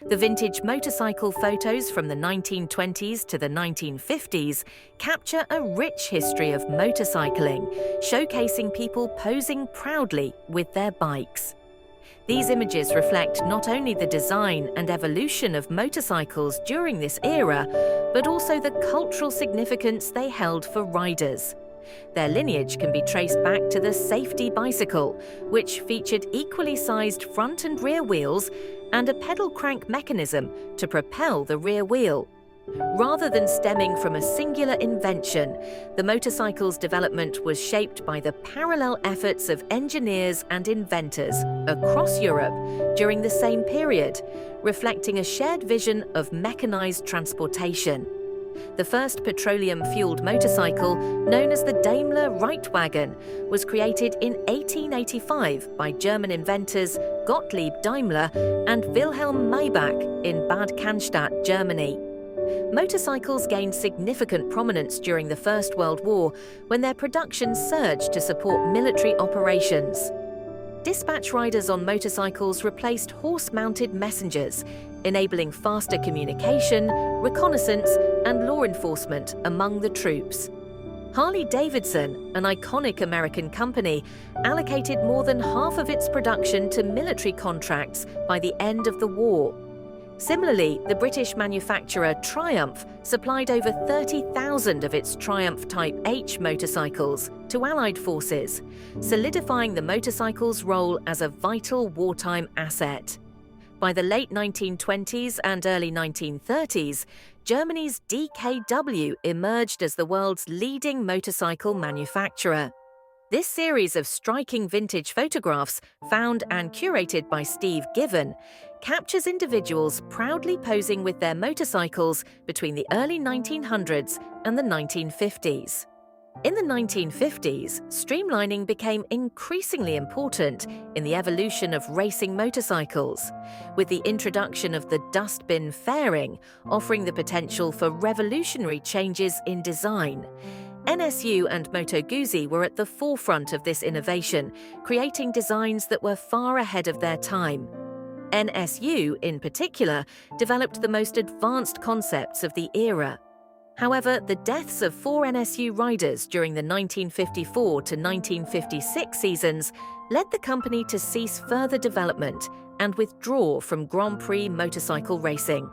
The vintage motorcycle photos from the 1920s to the 1950s capture a rich history of motorcycling, showcasing people posing proudly with their bikes. These images reflect not only the design and evolution of motorcycles during this era, but also the cultural significance they held for riders. Their lineage can be traced back to the safety bicycle, which featured equally sized front and rear wheels and a pedal crank mechanism to propel the rear wheel. Rather than stemming from a singular invention, the motorcycle's development was shaped by the parallel efforts of engineers and inventors across Europe during the same period, reflecting a shared vision of mechanized transportation. The first petroleum-fueled motorcycle, known as the Daimler Reitwagen, was created in 1885 by German inventors Gottlieb Daimler and Wilhelm Maybach in Bad Cannstatt, Germany. Motorcycles gained significant prominence during the First World War when their production surged to support military operations. Dispatch riders on motorcycles replaced horse-mounted messengers, enabling faster communication, reconnaissance, and law enforcement among the troops. Harley-Davidson, an iconic American company, allocated more than half of its production to military contracts by the end of the war. Similarly, the British manufacturer Triumph supplied over 30,000 of its Triumph Type H motorcycles to Allied forces, solidifying the motorcycle's role as a vital wartime asset. By the late 1920s and early 1930s, Germany's DKW emerged as the world's leading motorcycle manufacturer. This series of striking vintage photographs, found and curated by Steve Given, captures individuals proudly posing with their motorcycles between the early 1900s and the 1950s. In the 1950s, streamlining became increasingly important in the evolution of racing motorcycles, with the introduction of the dustbin fairing offering the potential for revolutionary changes in design. NSU and Moto Guzzi were at the forefront of this innovation, creating designs that were far ahead of their time. NSU, in particular, developed the most advanced concepts of the era. However, the deaths of 4 NSU riders during the 1954 to 1956 seasons led the company to cease further development and withdraw from Grand Prix motorcycle racing.